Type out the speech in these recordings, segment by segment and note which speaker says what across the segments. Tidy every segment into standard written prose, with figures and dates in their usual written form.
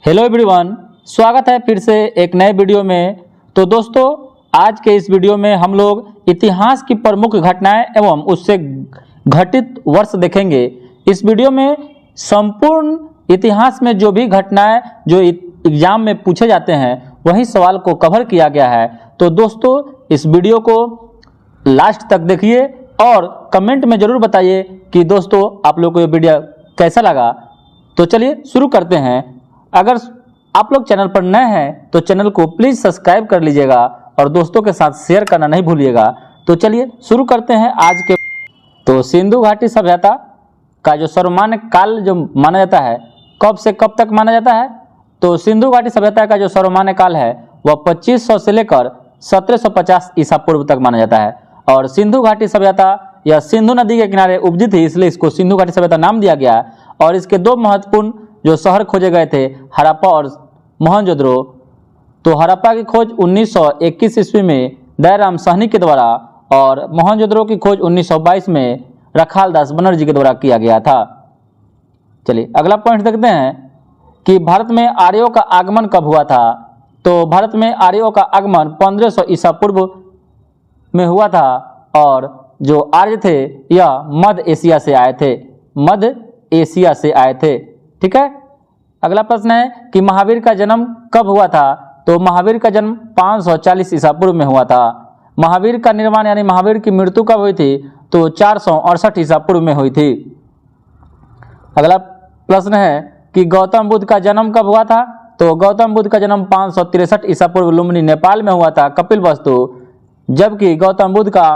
Speaker 1: Hello everyone, स्वागत है फिर से एक नए वीडियो में। तो दोस्तों, आज के इस वीडियो में हम लोग इतिहास की प्रमुख घटनाएं एवं उससे घटित वर्ष देखेंगे। इस वीडियो में संपूर्ण इतिहास में जो भी घटनाएं जो एग्जाम में पूछे जाते हैं वही सवाल को कवर किया गया है। तो दोस्तों, इस वीडियो को लास्ट तक देखिए और कमेंट में ज़रूर बताइए कि दोस्तों आप लोग को ये वीडियो कैसा लगा। तो चलिए शुरू करते हैं। अगर आप लोग चैनल पर नए हैं तो चैनल को प्लीज़ सब्सक्राइब कर लीजिएगा और दोस्तों के साथ शेयर करना नहीं भूलिएगा। तो चलिए शुरू करते हैं आज के। तो सिंधु घाटी सभ्यता का जो सर्वमान्य काल जो माना जाता है, कब से कब तक माना जाता है? तो सिंधु घाटी सभ्यता का जो सर्वमान्य काल है वह 2500 से लेकर 1750 ईसा पूर्व तक माना जाता है। और सिंधु घाटी सभ्यता यह सिंधु नदी के किनारे उपजी थी, इसलिए इसको सिंधु घाटी सभ्यता नाम दिया गया। और इसके दो महत्वपूर्ण जो शहर खोजे गए थे, हड़प्पा और मोहनजोदड़ो। तो हड़प्पा की खोज 1921 ईस्वी में दयाराम साहनी के द्वारा और मोहनजोदड़ो की खोज 1922 में रखालदास बनर्जी के द्वारा किया गया था। चलिए अगला पॉइंट देखते हैं कि भारत में आर्यों का आगमन कब हुआ था। तो भारत में आर्यों का आगमन 1500 ईसा पूर्व में हुआ था और जो आर्य थे यह मध्य एशिया से आए थे, मध्य एशिया से आए थे। ठीक है। अगला प्रश्न है कि महावीर का जन्म कब हुआ था। तो महावीर का जन्म 540 ईसा पूर्व में हुआ था। महावीर का निर्माण यानी महावीर की मृत्यु कब हुई थी? तो 468 ईसा पूर्व में हुई थी। अगला प्रश्न है कि गौतम बुद्ध का जन्म कब हुआ था। तो गौतम बुद्ध का जन्म 563 ईसा पूर्व लुम्बिनी नेपाल में हुआ था, कपिलवस्तु। जबकि गौतम बुद्ध का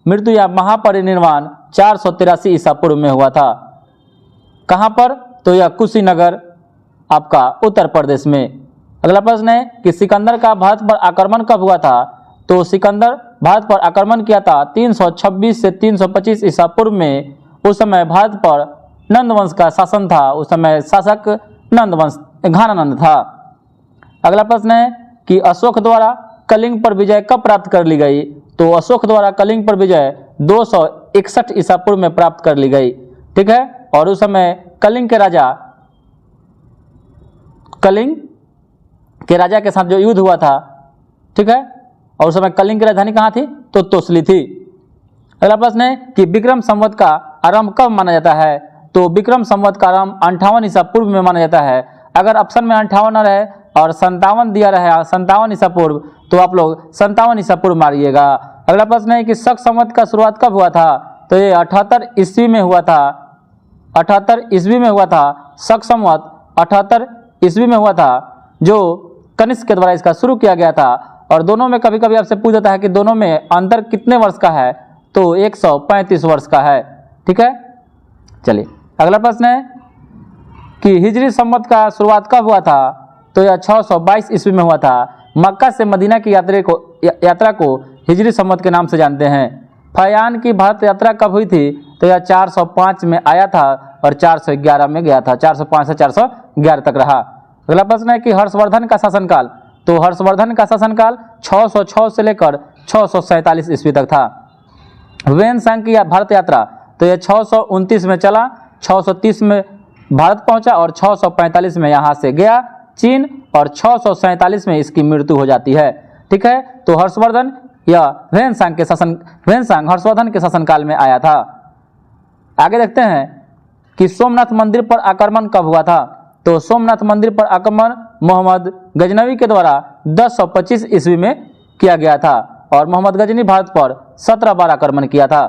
Speaker 1: मृत्यु या महापरिनिर्वाण 483 ईसा पूर्व में हुआ था। कहाँ पर? तो यह कुशीनगर आपका उत्तर प्रदेश में। अगला प्रश्न है कि सिकंदर का भारत पर आक्रमण कब हुआ था। तो सिकंदर भारत पर आक्रमण किया था 326 से 325 ईसा पूर्व में। उस समय भारत पर नंद वंश का शासन था। उस समय शासक नंद वंश घानानंद था। अगला प्रश्न है कि अशोक द्वारा कलिंग पर विजय कब प्राप्त कर ली गई। तो अशोक द्वारा कलिंग पर विजय 261 ईसा पूर्व में प्राप्त कर ली गई। ठीक है। और उस समय कलिंग के राजा के साथ जो युद्ध हुआ था, ठीक है। और उस समय कलिंग की राजधानी कहाँ थी? तो तोसली थी। अगला प्रश्न है कि विक्रम संवत का आरंभ कब माना जाता है। तो विक्रम संवत का आरंभ 58 ईसा पूर्व में माना जाता है। अगर ऑप्शन में 58 न रहे और 57 दिया रहे, 57 ईसा पूर्व, तो आप लोग 57 ईसा पूर्व मारिएगा। अगला प्रश्न है कि शक संवत का शुरुआत कब हुआ था। तो ये 78 ईस्वी में हुआ था। 78 ईस्वी में हुआ था। शक संवत 78 ईस्वी में हुआ था, जो कनिष्क के द्वारा इसका शुरू किया गया था। और दोनों में कभी कभी आपसे पूछ जाता है कि दोनों में अंतर कितने वर्ष का है। तो 135 वर्ष का है। ठीक है। चलिए अगला प्रश्न है कि हिजरी संवत का शुरुआत कब हुआ था। तो यह 622 ईस्वी में हुआ था। मक्का से मदीना की यात्रा को हिजरी संवत के नाम से जानते हैं। फयान की भारत यात्रा कब हुई थी। तो यह 405 में आया था और 411 में गया था। 405 से 411 तक रहा। अगला प्रश्न है कि हर्षवर्धन का शासनकाल। तो हर्षवर्धन का शासनकाल 606 से लेकर 647 ईस्वी तक था। वेन-सांग की भारत यात्रा। तो यह 629 में चला, 630 में भारत पहुंचा और 645 में यहाँ से गया चीन और 647 में इसकी मृत्यु हो जाती है। ठीक है। तो हर्षवर्धन या वेन-सांग हर्षवर्धन के शासनकाल में आया था। आगे देखते हैं कि सोमनाथ मंदिर पर आक्रमण कब हुआ था। तो सोमनाथ मंदिर पर आक्रमण मोहम्मद गजनवी के द्वारा 1025 ईस्वी में किया गया था और मोहम्मद गजनी भारत पर 17 बार आक्रमण किया था।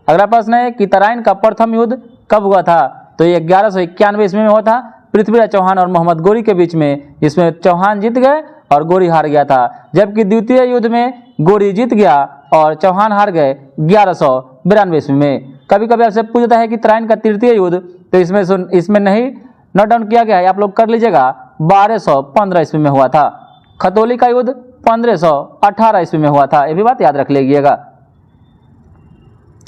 Speaker 1: अगला प्रश्न है कि तराइन का प्रथम युद्ध कब हुआ था। तो ये 1191 ईस्वी में हुआ था, पृथ्वीराज चौहान और मोहम्मद गोरी के बीच में। इसमें चौहान जीत गए और गोरी हार गया था। जबकि द्वितीय युद्ध में गोरी जीत गया और चौहान हार गए 1192 ईस्वी में। कभी कभी आपसे पूछता है कि तराइन का तृतीय युद्ध, तो इसमें नहीं नोट डाउन किया गया है, आप लोग कर लीजिएगा। 1215 ईस्वी में हुआ था। खतौली का युद्ध 1518 ईस्वी में हुआ था। ये भी बात याद रख लीजिएगा।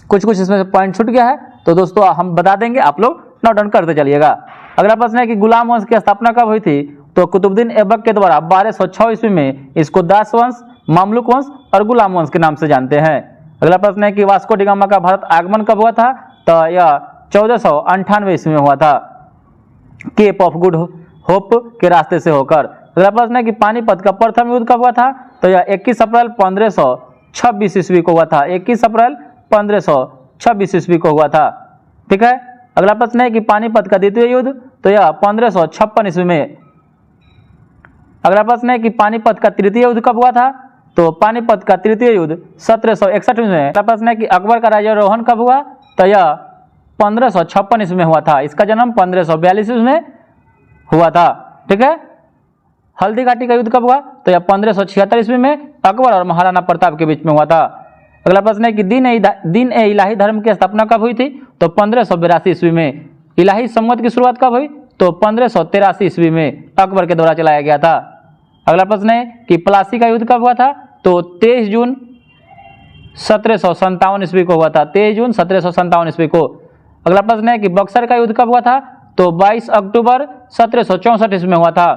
Speaker 1: कुछ इसमें पॉइंट छूट गया है तो दोस्तों हम बता देंगे, आप लोग नोट डाउन करते चलिएगा। अगला प्रश्न है कि गुलाम वंश की स्थापना कब हुई थी। तो कुतुबुद्दीन ऐबक के द्वारा 1206 ईस्वी में। इसको दास वंश, मामलुक वंश और गुलाम वंश के नाम से जानते हैं। अगला प्रश्न है कि वास्को डी गामा का भारत आगमन कब हुआ था। तो यह 1498 ईस्वी में हुआ था। केप ऑफ गुड होप के रास्ते से होकर। अगला प्रश्न है कि पानीपत का प्रथम युद्ध कब हुआ था? तो यह 21 अप्रैल 1526 ईस्वी को हुआ था। 21 अप्रैल 1526 ईस्वी को हुआ था। ठीक है। अगला प्रश्न है कि पानीपत का द्वितीय युद्ध, तो यह 1556 ईस्वी में। अगला प्रश्न है कि पानीपत का तृतीय युद्ध कब हुआ था? तो पानीपत का तृतीय युद्ध 1761 में। अगला प्रश्न है कि अकबर का राज्यारोहण कब हुआ? तो यह 1556 ईस्वी में हुआ था। इसका जन्म 1542 ईस्वी में हुआ था। ठीक है। हल्दी घाटी का युद्ध कब हुआ? तो यह 1576 ईस्वी में अकबर और महाराणा प्रताप के बीच में हुआ था। अगला प्रश्न है कि दिन ए इलाही धर्म की स्थापना कब हुई थी? तो 1582 ईस्वी में। इलाही संवत की शुरुआत कब हुई? तो 1583 ईस्वी में अकबर के द्वारा चलाया गया था। अगला प्रश्न है कि प्लासी का युद्ध कब हुआ था? तो 23 जून 1757 ईस्वी को हुआ था। 23 जून 1757 ईस्वी को। अगला प्रश्न है कि बक्सर का युद्ध कब हुआ था? तो 22 अक्टूबर 1764 ईस्वी में हुआ था।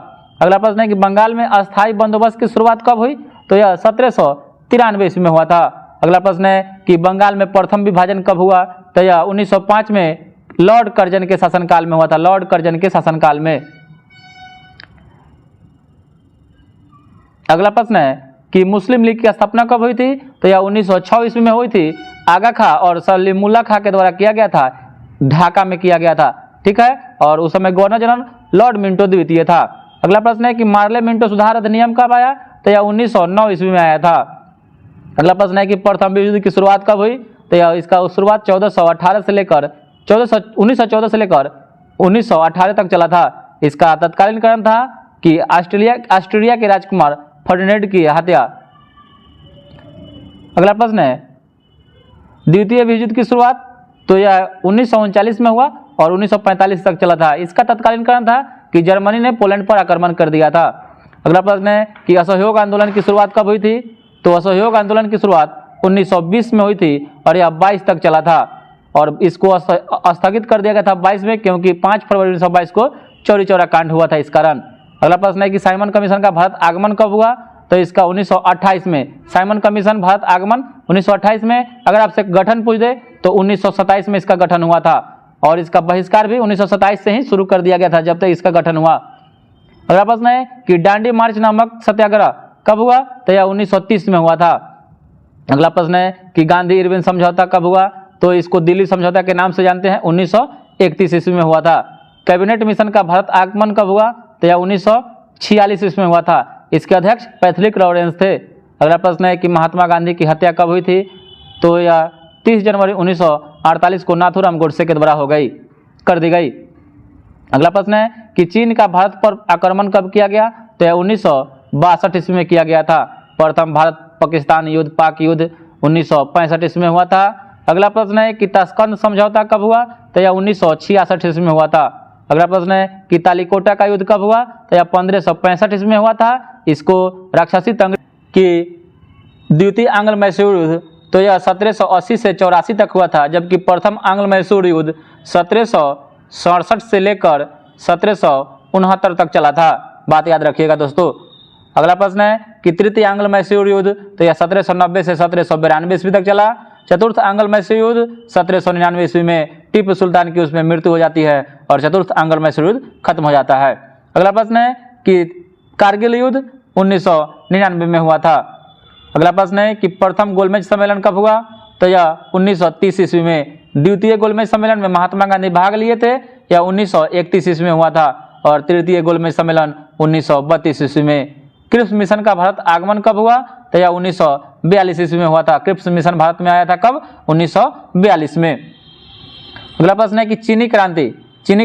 Speaker 1: अगला प्रश्न है कि बंगाल में अस्थायी बंदोबस्त की शुरुआत कब हुई? तो यह 1793 ईस्वी में हुआ था। अगला प्रश्न है कि बंगाल में प्रथम विभाजन कब हुआ? तो यह 1905 में लॉर्ड कर्जन के शासनकाल में हुआ था। लॉर्ड कर्जन के शासनकाल में। अगला प्रश्न है कि मुस्लिम लीग की स्थापना कब हुई थी? तो यह 1906 ईस्वी में हुई थी। आगा खां और सलीमुल्लाह खां के द्वारा किया गया था। ढाका में किया गया था। ठीक है। और उस समय गवर्नर जनरल लॉर्ड मिंटो द्वितीय था। अगला प्रश्न है कि मार्ले मिंटो सुधार अधिनियम कब आया? तो यह 1909 ईस्वी में आया था। अगला प्रश्न है कि प्रथम विश्व युद्ध की शुरुआत कब हुई? तो यह इसका शुरुआत 1914 से लेकर 1918 तक चला था। इसका तत्कालीन कारण था कि ऑस्ट्रेलिया के राजकुमार फर्डिनेंड की हत्या। अगला प्रश्न है द्वितीय विश्व युद्ध की शुरुआत, तो यह 1939 में हुआ और 1945 तक चला था। इसका तत्कालीन कारण था कि जर्मनी ने पोलैंड पर आक्रमण कर दिया था। अगला प्रश्न है कि असहयोग आंदोलन की शुरुआत कब हुई थी? तो असहयोग आंदोलन की शुरुआत 1920 में हुई थी और यह 22 तक चला था और इसको स्थगित कर दिया गया था 22 में, क्योंकि 5 फरवरी 1922 को चौरी चौरा कांड हुआ था इस कारण। अगला प्रश्न है कि साइमन कमीशन का भारत आगमन कब हुआ? तो इसका 1928 में। साइमन कमीशन भारत आगमन 1928 में। अगर आपसे गठन पूछ दे तो 1927 में इसका गठन हुआ था और इसका बहिष्कार भी 1927 से ही शुरू कर दिया गया था जब तक इसका गठन हुआ। अगला प्रश्न है कि दांडी मार्च नामक सत्याग्रह कब हुआ? तो यह 1930 में हुआ था। अगला प्रश्न है कि गांधी इरविन समझौता कब हुआ? तो इसको दिल्ली समझौता के नाम से जानते हैं। 1931 ईस्वी में हुआ था। कैबिनेट मिशन का भारत आगमन कब हुआ? तो यह 1946 ईस्वी में हुआ था। इसके अध्यक्ष पैथलिक लॉरेंस थे। अगला प्रश्न है कि महात्मा गांधी की हत्या कब हुई थी? तो यह 30 जनवरी 1948 को नाथूराम गोडसे के द्वारा कर दी गई। अगला प्रश्न है कि चीन का भारत पर आक्रमण कब किया गया? तो यह 1962 ईस्वी में किया गया था। प्रथम भारत पाकिस्तान युद्ध, पाक युद्ध 1965 ईस्वी में हुआ था। अगला प्रश्न है कि ताशकंद समझौता कब हुआ? तो यह 1966 ईस्वी में हुआ था। अगला प्रश्न है कि तालीकोटा का युद्ध कब हुआ? तो यह 1565 ईस्वी में हुआ था। इसको राक्षसी तंग की द्वितीय आंग्ल मैसूर युद्ध, तो यह 1780 से 84 तक हुआ था, जबकि प्रथम आंग्ल मैसूर युद्ध 1767 से लेकर 1769 तक चला था। बात याद रखिएगा दोस्तों। अगला प्रश्न है कि तृतीय आंग्ल मैसूर युद्ध, तो यह 1790 से 1792 ईस्वी तक चला। चतुर्थ आंग्ल मैसूर युद्ध 1799 ईस्वी में टीपू सुल्तान की उसमें मृत्यु हो जाती है और चतुर्थ आंग्ल मैसूर युद्ध खत्म हो जाता है। अगला प्रश्न है कि कारगिल युद्ध 1999 में हुआ था। अगला प्रश्न है कि प्रथम गोलमेज सम्मेलन कब हुआ? तो यह 1930 ईस्वी में। द्वितीय गोलमेज सम्मेलन में महात्मा गांधी भाग लिए थे, यह 1931 ईस्वी में हुआ था और तृतीय गोलमेज सम्मेलन 1932 ईस्वी में। क्रिप्स मिशन का भारत आगमन कब हुआ? तो यह 1942 ईस्वी में हुआ था। क्रिप्स मिशन भारत में आया था कब? 1942 में। अगला प्रश्न है कि चीनी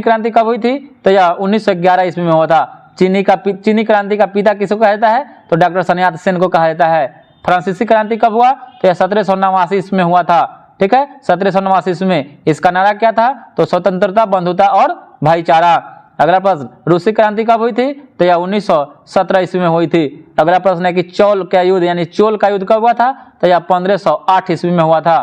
Speaker 1: क्रांति कब हुई थी? तो यह 1911 ईस्वी में हुआ था। चीनी क्रांति का पिता किसको कहा जाता है? तो डॉक्टर सन्यात सेन को कहा जाता है। फ्रांसीसी क्रांति कब हुआ? तो यह 1789 ईस्वी में हुआ था। ठीक है, 1789 ईस्वी में। इसका नारा क्या था? तो स्वतंत्रता, बंधुता और भाईचारा। अगला प्रश्न, रूसी क्रांति कब हुई थी? तो यह 1917 ईस्वी में हुई थी। अगला प्रश्न है कि चोल का युद्ध यानी चोल का युद्ध कब हुआ था? तो यह 1508 ईस्वी में हुआ था।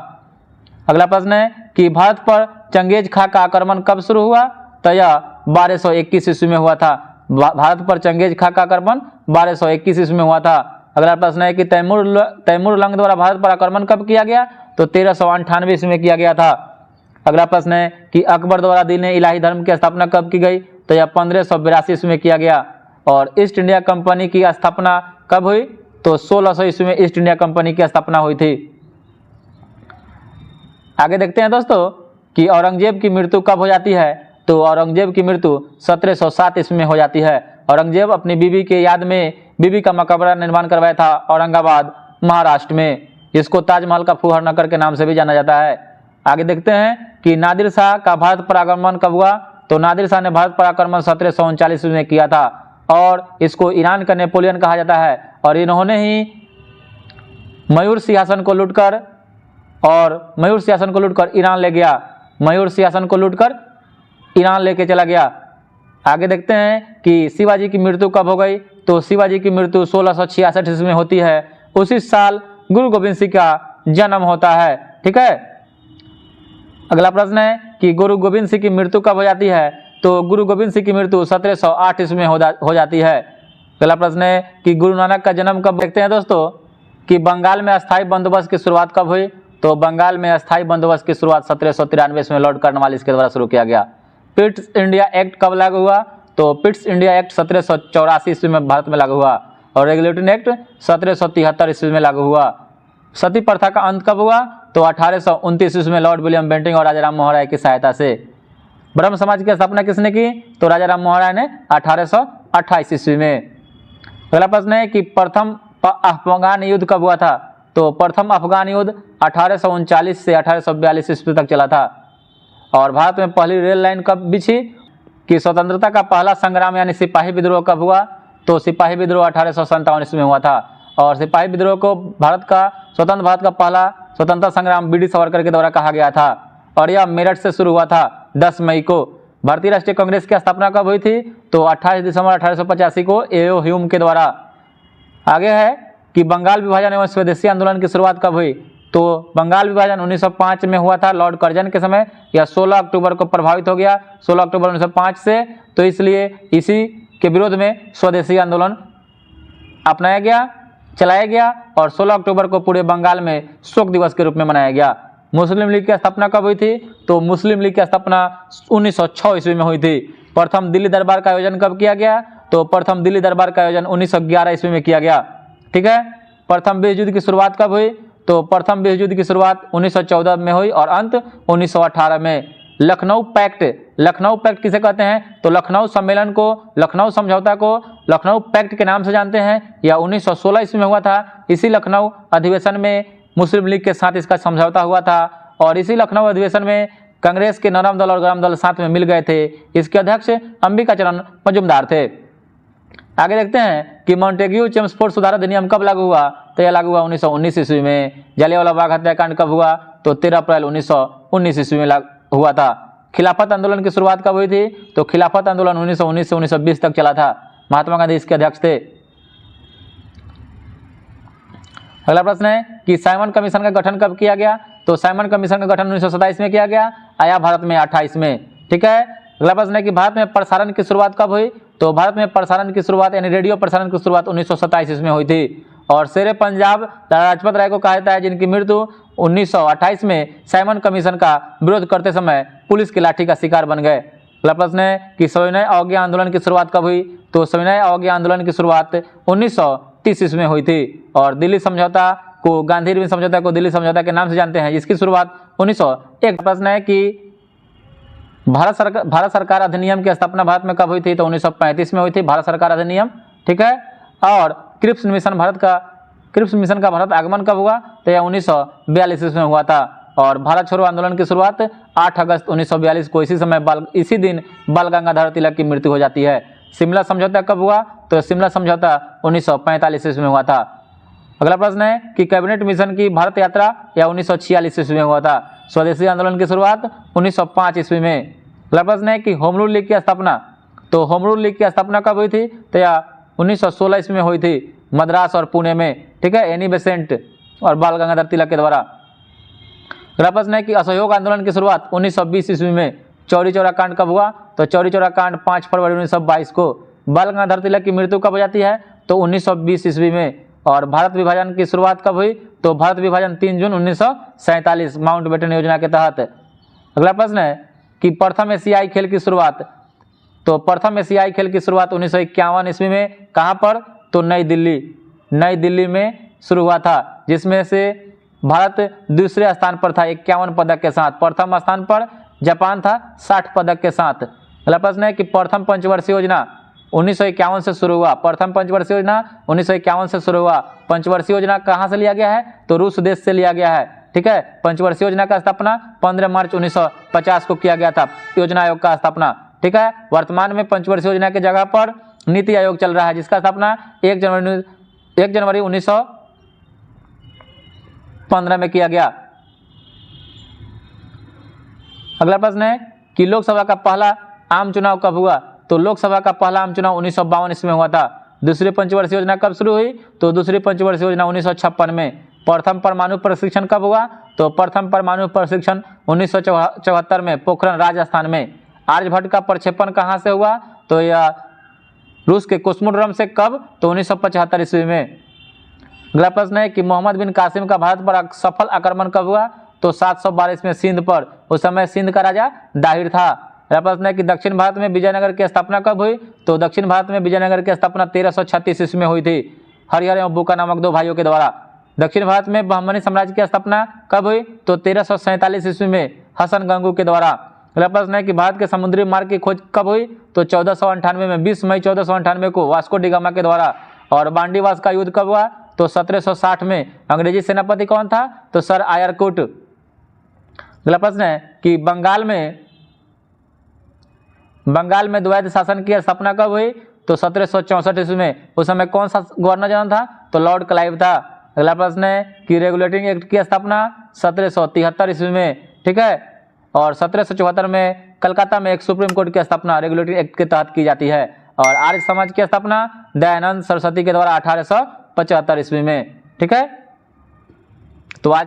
Speaker 1: अगला प्रश्न है कि भारत पर चंगेज खां का आक्रमण कब शुरू हुआ? तो यह 1221 ईस्वी में हुआ था। भारत पर चंगेज खां का आक्रमण 1221 ईस्वी में हुआ था। अगला प्रश्न है कि तैमूर लंग द्वारा भारत पर आक्रमण कब किया गया? तो 1398 ईस्वी में किया गया था। अगला प्रश्न है कि अकबर द्वारा दीन इलाही धर्म की स्थापना कब की गई? तो यह 1582 ईस्वी में किया गया। और ईस्ट इंडिया कंपनी की स्थापना कब हुई? तो 1600 ईस्वी में ईस्ट इंडिया कंपनी की स्थापना हुई थी। आगे देखते हैं दोस्तों कि औरंगजेब की मृत्यु कब हो जाती है? तो औरंगजेब की मृत्यु 1707 ईस्वी में हो जाती है। औरंगजेब अपनी बीवी के याद में बीबी का मकबरा निर्माण करवाया था औरंगाबाद महाराष्ट्र में। इसको ताजमहल का फूहर नगर के नाम से भी जाना जाता है। आगे देखते हैं कि नादिर शाह का भारत पर आक्रमण कब हुआ? तो नादिर शाह ने भारत पर आक्रमण 1739 में किया था और इसको ईरान का नेपोलियन कहा जाता है। और इन्होंने ही मयूर सिंहासन को लूटकर ईरान ले गया। मयूर सिंहासन को लूटकर ईरान लेके चला गया। आगे देखते हैं कि शिवाजी की मृत्यु कब हो गई? तो शिवाजी की मृत्यु 1666 ईस्वी में होती है। उसी साल गुरु गोविंद सिंह का जन्म होता है। ठीक है, अगला प्रश्न है कि गुरु गोविंद सिंह की मृत्यु कब हो जाती है? तो गुरु गोविंद सिंह की मृत्यु 1708 ईस्वी में हो जाती है। अगला प्रश्न है कि गुरु नानक का जन्म कब? देखते हैं दोस्तों कि बंगाल में अस्थायी बंदोबस्त की शुरुआत कब हुई? तो बंगाल में अस्थायी बंदोबस्त की शुरुआत 1793 में लॉर्ड कॉर्नवालिस के द्वारा शुरू किया गया। पिट्स इंडिया एक्ट कब लागू हुआ? तो पिट्स इंडिया एक्ट 1784 ईस्वी में भारत में लागू हुआ और रेगुलेटिंग एक्ट 1773 ईस्वी में लागू हुआ। सती प्रथा का अंत कब हुआ? तो 1829 ईस्वी में लॉर्ड विलियम बेंटिंक और राजा राम मोहन राय की सहायता से। ब्रह्म समाज की स्थापना किसने की? तो राजा राम मोहन राय ने 1828 ईस्वी में। अगला प्रश्न है कि प्रथम अफगान युद्ध कब हुआ था? तो प्रथम अफगान युद्ध 1839 से 1842 ईस्वी तक चला था। और भारत में पहली रेल लाइन कब बिछी? कि स्वतंत्रता का पहला संग्राम यानी सिपाही विद्रोह कब हुआ? तो सिपाही विद्रोह 1857 ईस्वी में हुआ था। और सिपाही विद्रोह को स्वतंत्र भारत का पहला स्वतंत्रता संग्राम बी डी सावरकर के द्वारा कहा गया था और यह मेरठ से शुरू हुआ था 10 मई को। भारतीय राष्ट्रीय कांग्रेस की स्थापना कब हुई थी? तो 28 दिसंबर 1885 को ए.ओ. ह्यूम के द्वारा। आगे है कि बंगाल विभाजन एवं स्वदेशी आंदोलन की शुरुआत कब हुई? तो बंगाल विभाजन 1905 में हुआ था लॉर्ड कर्जन के समय। यह 16 अक्टूबर को प्रभावित हो गया, 16 अक्टूबर 1905 से। तो इसलिए इसी के विरोध में स्वदेशी आंदोलन अपनाया गया, चलाया गया और 16 अक्टूबर को पूरे बंगाल में शोक दिवस के रूप में मनाया गया। मुस्लिम लीग की स्थापना कब हुई थी? तो मुस्लिम लीग की स्थापना 1906 ईस्वी में हुई थी। प्रथम दिल्ली दरबार का आयोजन कब किया गया? तो प्रथम दिल्ली दरबार का आयोजन 1911 ईस्वी में किया गया। ठीक है, प्रथम विश्व युद्ध की शुरुआत कब हुई? तो प्रथम विश्व युद्ध की शुरुआत 1914 में हुई और अंत 1918 में। लखनऊ पैक्ट किसे कहते हैं? तो लखनऊ सम्मेलन को, लखनऊ समझौता को लखनऊ पैक्ट के नाम से जानते हैं। यह 1916 ईस्वी में हुआ था। इसी लखनऊ अधिवेशन में मुस्लिम लीग के साथ इसका समझौता हुआ था और इसी लखनऊ अधिवेशन में कांग्रेस के नरम दल और गरम दल साथ में मिल गए थे। इसके अध्यक्ष अंबिकाचरण मजुमदार थे। आगे देखते हैं कि मॉन्टेग्यू चेम्सफोर्ड सुधार अधिनियम कब लागू हुआ? तो यह लागू हुआ 1919 ईस्वी में। जलियांवाला बाग हत्याकांड कब हुआ? तो 13 अप्रैल 1919 ईस्वी में हुआ था। खिलाफत आंदोलन की शुरुआत कब हुई थी? तो खिलाफत आंदोलन 1919 से 1920 तक चला था। महात्मा गांधी इसके अध्यक्ष थे। अगला प्रश्न है कि साइमन कमीशन का गठन कब किया गया? तो साइमन कमीशन का गठन 1927 में किया गया, आया भारत में 28 में। ठीक है, अगला प्रश्न है कि भारत में प्रसारण की शुरुआत कब हुई? तो भारत में प्रसारण की शुरुआत यानी रेडियो प्रसारण की शुरुआत 1927 में हुई थी। और शेरे पंजाब लाला लाजपत राय को कहा जाता है, जिनकी मृत्यु 1928 में साइमन कमीशन का विरोध करते समय पुलिस की लाठी का शिकार बन गए। अगला प्रश्न है कि सविनय अवज्ञा आंदोलन की शुरुआत कब हुई? तो सविनय अवज्ञा आंदोलन की शुरुआत 1930 ईस्वी में हुई थी और दिल्ली समझौता को, गांधी इरविन समझौता को दिल्ली समझौता के नाम से जानते हैं, जिसकी शुरुआत 1901। प्रश्न है कि भारत सरकार अधिनियम की स्थापना भारत में कब हुई थी? तो 1935 में हुई थी भारत सरकार अधिनियम। ठीक है, और क्रिप्स मिशन का भारत आगमन कब हुआ? तो यह 1942 में हुआ था। और भारत छोड़ो आंदोलन की शुरुआत 8 अगस्त 1942 को, इसी दिन बाल गंगाधर तिलक की मृत्यु हो जाती है। शिमला समझौता कब हुआ? तो शिमला समझौता 1945 ईस्वी में हुआ था। अगला प्रश्न है कि कैबिनेट मिशन की भारत यात्रा या 1946 ईस्वी में हुआ था। स्वदेशी आंदोलन की शुरुआत 1905 ईस्वी में। अगला प्रश्न है कि होम रूल लीग की स्थापना, तो होम रूल लीग की स्थापना कब हुई थी? तो यह 1916 ईस्वी में हुई थी, मद्रास और पुणे में। ठीक है, एनी बेसेंट और बाल गंगाधर तिलक के द्वारा। अगला प्रश्न है कि असहयोग आंदोलन की शुरुआत 1920 ईस्वी में। चौरी चौरा कांड कब हुआ? तो चौरी चौरा कांड 5 फरवरी 1922 को। बाल गंगाधर तिलक की मृत्यु कब हो जाती है? तो 1920 ईस्वी में। और भारत विभाजन की शुरुआत कब हुई? तो भारत विभाजन 3 जून 1947 माउंटबेटन योजना के तहत। अगला प्रश्न है कि प्रथम एशियाई खेल की शुरुआत तो प्रथम एशियाई खेल की शुरुआत 1951 ईस्वी में कहाँ पर, तो नई दिल्ली में शुरू हुआ था, जिसमें से भारत दूसरे स्थान पर था 51 पदक के साथ। प्रथम स्थान पर जापान था 60 पदक के साथ। अगला प्रश्न है कि प्रथम पंचवर्षीय योजना 1951 से शुरू हुआ। प्रथम पंचवर्षीय योजना 1951 से शुरू हुआ। पंचवर्षीय योजना कहाँ से लिया गया है, तो रूस देश से लिया गया है। ठीक है, पंचवर्षीय योजना का स्थापना 15 मार्च 1950 को किया गया था, योजना आयोग का स्थापना। ठीक है, वर्तमान में पंचवर्षीय योजना की जगह पर नीति आयोग चल रहा है, जिसका स्थापना 1 जनवरी 1915 में किया गया। अगला प्रश्न है कि लोकसभा का पहला आम चुनाव कब हुआ, तो लोकसभा का पहला आम चुनाव 1952 ईस्वी में हुआ था। दूसरी पंचवर्षीय योजना कब शुरू हुई, तो दूसरी पंचवर्षीय योजना 1956 में। प्रथम परमाणु प्रशिक्षण कब हुआ, तो प्रथम परमाणु प्रशिक्षण 1974 में पोखरण राजस्थान में। आर्यभट्ट का प्रक्षेपण कहाँ से हुआ, तो यह रूस के कोस्मोड्रोम से, कब, तो 1975 ईस्वी में। अगला प्रश्न है कि मोहम्मद बिन कासिम का भारत पर सफल आक्रमण कब हुआ, तो 712 में सिंध पर। उस समय सिंध का राजा दाहिर था। अगला प्रश्न है कि दक्षिण भारत में विजयनगर की स्थापना कब हुई, तो दक्षिण भारत में विजयनगर की स्थापना 1336 ईस्वी में हुई थी, हरिहर एवं बुका नामक 2 भाइयों के द्वारा। दक्षिण भारत में बहमनी साम्राज्य की स्थापना कब हुई, तो 1347 ईस्वी में हसन गंगू के द्वारा। अगला प्रश्न है कि भारत के समुद्री मार्ग की खोज कब हुई, तो 1498 में, 20 मई 1498 को वास्को डी गामा के द्वारा। और बांडीवास का युद्ध कब हुआ, तो 1760 में। अंग्रेजी सेनापति कौन था, तो सर आयर कूट। अगला प्रश्न है कि बंगाल में द्वैध शासन की स्थापना कब हुई, तो 1764 ईस्वी में। उस समय कौन सा गवर्नर जनरल था, तो लॉर्ड क्लाइव था। अगला प्रश्न है कि रेगुलेटिंग एक्ट की स्थापना 1773 ईस्वी में। ठीक है, और 1774 में कलकत्ता में एक सुप्रीम कोर्ट की स्थापना रेगुलेटिंग एक्ट के तहत की जाती है। और आर्य समाज की स्थापना दयानंद सरस्वती के द्वारा 1875 ईस्वी में। ठीक है, तो आज